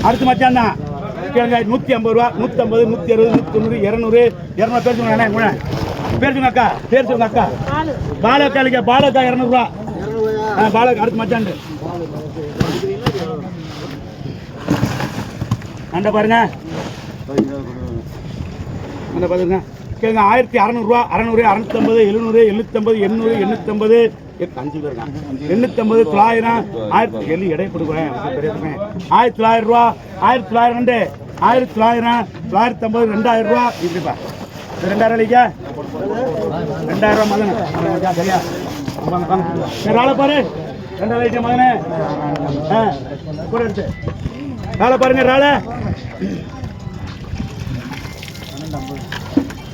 அடுத்து மச்சான் தான் கேளுங்க 150 ரூபா 150 160 190 200 200 பேர் சொல்லுங்க பேர் சொல்லுங்க அக்கா பேர் சொல்லுங்க அக்கா பாலக்கா இல்லைங்க பாலக்கா 200 ரூபா பாலக்கா அடுத்து மச்சான் அண்ட பாருங்க அண்ட பாருங்க கேளுங்க 1600 ரூபா 600 650 700 750 800 850 850 900 1000 எடை கொடுக்குறேன் 1900 ரூபா 1900 1950 2000 ரூபா இப்படிப்பா 2000 இல்லையா 2000 ரூபா மகன் சரியா வேலை பாரு 2000 மகனே கூட எடுத்து வேலை பாருங்க ராளை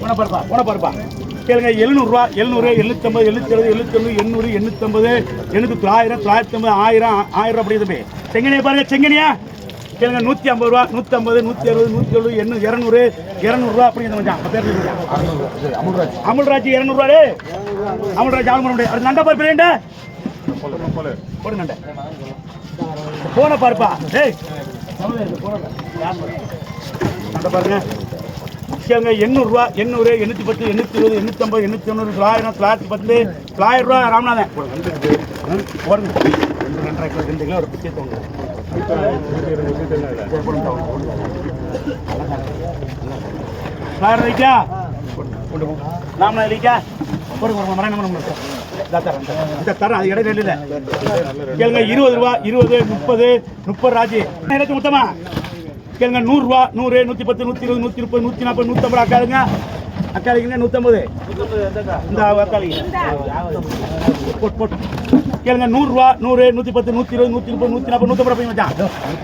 போன பாருப்பா கேளுங்க 700 ரூபா 700 750 770 790 850 800 900 1000 1000 அப்படி தம்பி செங்கனியா பாருங்க செங்கனியா கேளுங்க 150 ரூபா 150 160 170 200 ரூபா அப்படி அமுல்ராஜ் 200 ரூபா அமுல்ராஜ் அது நண்டா பாரு பிரியண்டா போடு நண்டை போன பாருப்பா ஏய் நண்டை பாருங்க கேளுங்க 800 ரூபா 800 810 820 850 890 900 910 900 ரூபா ராமநாதன் போடுங்க 2 கிலோ ஒரு பிச்சை தோங்க வைக்கா ராமநாதன் இல்லைக்கா போடுங்க மரணம் தரேன் அது இடையில இல்லை கேளுங்க 20 ரூபா 20 30 30 ராஜி மொத்தமா கேளுங்க 100 ரூபா 100 110 120 130 140 150 அக்காளுங்க அக்காளிங்க 150 இந்த அக்காளிங்க போட்டு கேளுங்க 100 ரூபா 100 110 120 130 140 150 மச்சான்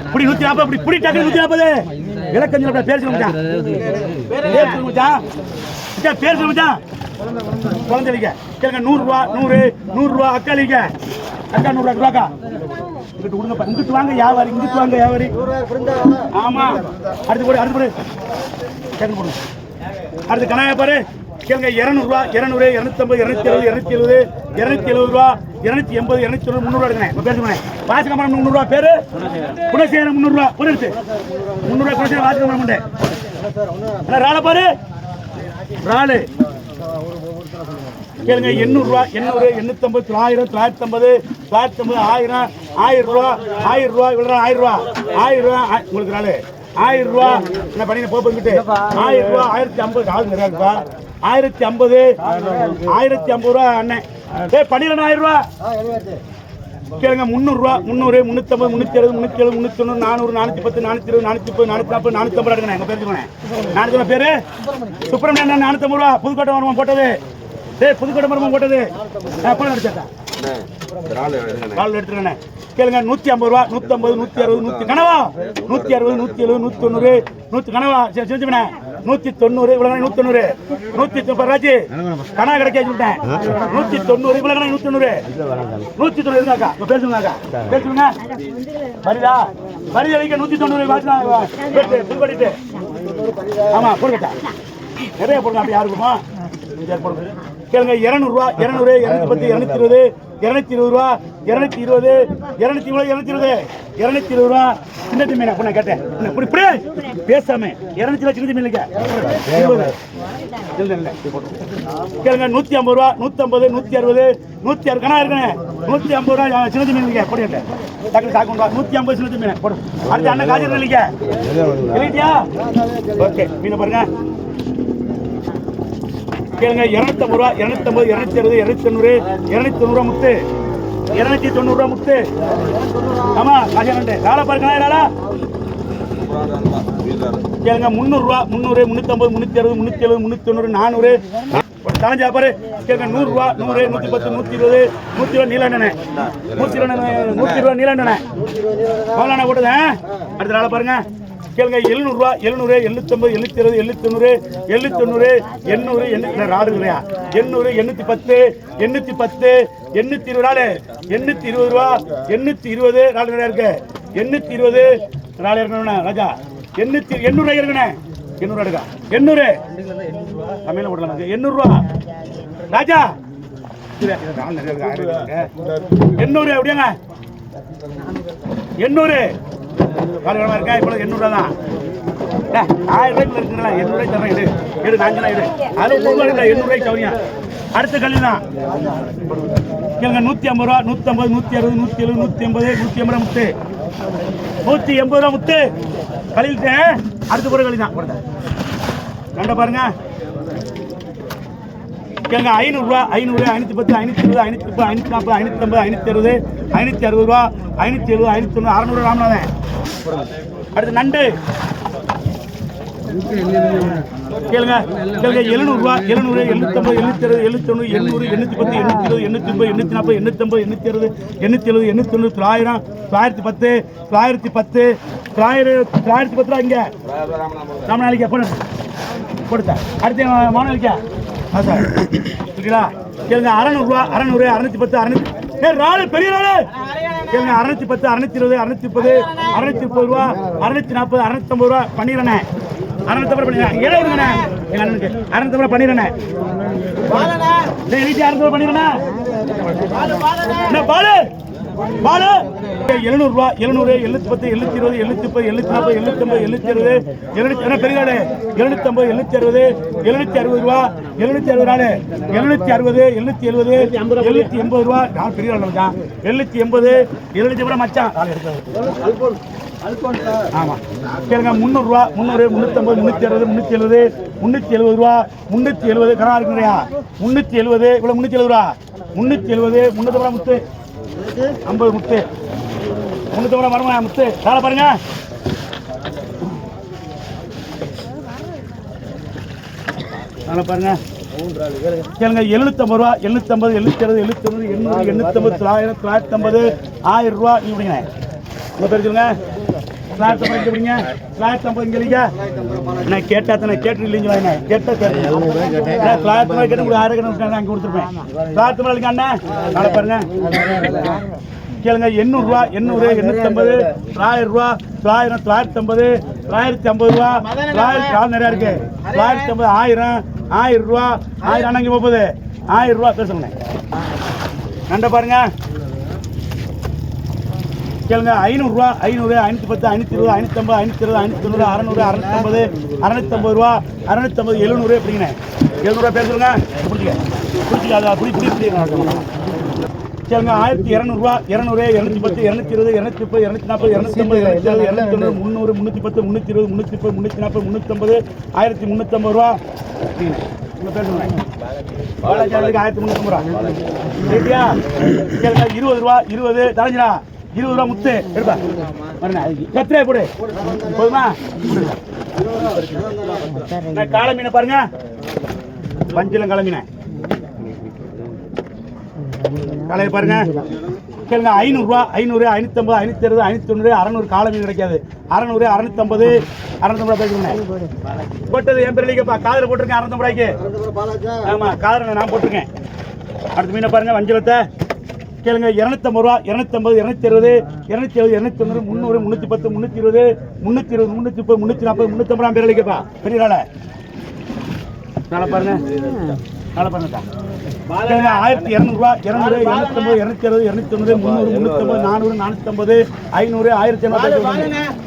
இப்படி 140 இப்படி இப்படி டக்கு 140 இலக்கஞ்சல பேர் சொல்லுங்க மச்சான் பேர் சொல்லுங்க மச்சான் குழந்தைங்க கேளுங்க 100 ரூபா 100 ரூபா அக்காளிங்க அக்கா 100 ரூபாக்கா இங்கிட்டு வாங்க வியாபாரி இங்கிட்டு வாங்க வியாபாரி ஆமா அடுத்து போடு அடுத்து கணாய பாரு கேளுங்க 200 ரூபா 200 250 270 ரூபா 280 290 300 ரூபா எடுங்க பேசுங்க வாசகமரம் 300 ரூபா பேரு குணசேகரம் 300 ரூபா ஒரு எடுத்து 300 ரூபா குணசேகரம் வாசகமரம் உண்டு ராளை பாரு ராளு கேளுங்க 800 ரூபா 800 850 900 950 1000 ரூபா 1000 ரூபா இவ்வளோ 1000 ரூபா 1000 ரூபா உங்களுக்கு நாள் 1000 ரூபா என்ன பண்ணி போகிட்டு 1000 ரூபா 1050 ஆகுது நிறையாப்பா 1050 1050 ரூபா அண்ணன் 12000 ரூபா கேளுங்க 300 ரூபா 300 350 360 370 390 410 420 430 440 450 எடுங்க எங்க பேர் சொல்லுங்க நான் சொன்ன பேரு சுப்பிரமணியன் 450 ரூபா புதுக்கோட்டை மரமம் போட்டது புதுக்கோட்டை மரமம் போட்டது பணம் எடுத்தா கால் எடுத்துக்கண்ணே கேளுங்க 150 ரூபா 150 160 கனவா 160 170 190 கனவா செஞ்சுண்ணே 190 இவ்வளவு 190 190 ராஜி கனா கிடைக்க சொல்லிட்டேன் 190 இவ்வளவு 190 இருந்தாக்கா பேசுங்க பேசுங்க பரிதா வைக்க 190 புதுக்கோட்டை ஆமா போடுங்கட்டா நிறைய போடுங்க அப்படி யாருக்குமா கேளுங்க 200 ரூபா 200 210 220 ரூபா 220 220 ரூபா சின்ன மீன் அப்ப நான் கேட்டேன் இப்படி பேசாம 200 சின்ன மீன் கேளுங்க 150 ரூபா 150 160 160 கணா இருக்கேன் 150 ரூபா சின்ன மீன் போட்டு டக்குனு சாக்கு 150 சின்ன மீன் போடு அடுத்து அண்ணன் காய்ச்சல் இல்லைங்க இல்லையா ஓகே மீனை பாருங்க கேளுங்க 250 ரூபா 250 260 290 ரூபா முத்து 290 ரூபா முத்து ஆமா காஜானண்டே ராளா பாருங்க ராளா கேளுங்க 300 ரூபா 300 350 360 370 390 400 தலைஞ்சா பாரு கேளுங்க 100 ரூபா 100 110 120 120 நீலாண்டனே 120 ரூபா நீலாண்டனே மௌலானா போட்டது அடுத்த ராளா பாருங்க கேளுங்க 700 ரூபா 700 750 760 790 800 ராடு இல்லையா 800 810 810 820 ராடு 820 ரூபா 820 ராடு நிறையா இருக்கு 820 ராடு இருக்கணும்ண்ணா ராஜா 800 இருக்கண்ணே 800 எடுக்கா 800 தமிழில் போடலாம் 800 ரூபா ராஜா 800 அப்படியாங்க 800 காலகட்டமாக இருக்கா இப்போ 800 தான் 1000 ரூபாய்க்குள்ள இருக்குங்களா 800 ரூபாய் தரேன் எடு எடு நான் எடு அது 800 ரூபாய்க்கு சௌரியா அடுத்த கல்வி தான் கேளுங்க 150 ரூபா 150 160 170 180 180 ரூபா முத்து கழிவிட்டேன் அடுத்த கூட கழி தான் கண்ட பாருங்க கேளுங்க 500 ரூபா 500 510 520 530 540 550 560 ரூபா 570 590 600 ராமநாதன் அடுத்து நண்டு கேளுங்க கேளுங்க 700 ரூபா 700 750 760 770 810 820 840 850 880 890 890 910 910 ரூபா இங்க ராமநாளிக்கா கொடுத்த அடுத்து மாணவிக்கா சார் சரிங்களா கேளுங்க 600 ரூபா 600 610 600 ராலு பெரிய ராலு கேளுங்க 610 620 630 630 ரூபா 640 650 ரூபா பண்ணிடுறேன் 650 பண்ணிடுறேன் ஏழை இருங்கண்ணே எங்க அண்ணனுக்கு 650 பண்ணிடுறேன் வீட்டு 600 பண்ணிடுறேன் பாலு பாலு 700 ரூபா 700 710 720 730 740 750 760 பெரியாடு 750 760 760 ரூபா 760 நாள் 760 770 ரூபா நான் பெரிய ஆள் தான் 780 700 ரூபா மச்சான் ஆமா கேளுங்க 300 ரூபா 300 350 360 370 ரூபா 370 கரா இருக்குறியா 370 இவ்வளவு 370 ரூபா 370 300 ரூபா முத்து 50 முத்து 300 ரூபா வரமா முத்து சால பாருங்க சால பாருங்க கேளுங்க 750 ரூபா 750 760 770 800 850 950 1000 ரூபா நீ விடுங்க உங்க பேர் சொல்லுங்க ஸ்லாட் நம்பர் இங்க விடுங்க ஸ்லாட் நம்பர் இங்க இல்லைங்க நான் கேட்டா தானே கேட்டு இல்லைங்க வாங்க கேட்டா கேட்டேன் ஸ்லாட் நம்பர் கேட்டு உங்களுக்கு 1000 கணக்கு அங்க கொடுத்துருப்பேன் ஸ்லாட் நம்பர் இல்லைங்க அண்ணா நாளை பாருங்க கேளுங்க 800 ரூபா 800 850 1000 ரூபா 1000 950 950 ரூபா 1000 நிறைய இருக்கு 950 1000 ரூபா 1000 அண்ணா இங்க போகுது 1000 ரூபா பேசுங்க நண்ட பாருங்க கேளுங்க 500 ரூபா 500 510 520 550 560 590 650 ரூபா 650 700 எப்படிங்க 700 ரூபா பேர் சொல்லுங்க பிடிச்சிக்க பிடிச்சி கேளுங்க 1200 ரூபா 200 210 220 230 240 250 250 290 310 320 330 340 350 1350 ரூபா உங்க பேர் சொல்லுங்க பாலாஜாலுக்கு 1350 ரூபா சரியா கேளுங்க 20 ரூபா 20 தலைஞ்சா 20 ரூபா முத்து எடுப்பா வரணும் கத்திரே போடு போதுமா காளை மீனை பாருங்க பஞ்சிலம் காளை மீனை காளையை பாருங்க கேளுங்க 500 ரூபா 500 550 560 590 600 காளை மீன் கிடைக்காது 600 650 650 ரூபாய் பேசுங்க போட்டது என் பேர் இல்லைங்கப்பா காதில் போட்டிருக்கேன் 650 ரூபாய்க்கு ஆமா காதில் நான் போட்டிருக்கேன் அடுத்த மீனை பாருங்க வஞ்சலத்தை கேளுங்க 250 ரூபா 250 260 270 290 300 310 320 330 330 340 350 பேர் இல்லைங்கப்பா பெரிய ஆளை நாளை பாருங்க நாளை பாருங்க 1200 ரூபா 200 250 260 290 300 350 400 450 500 1500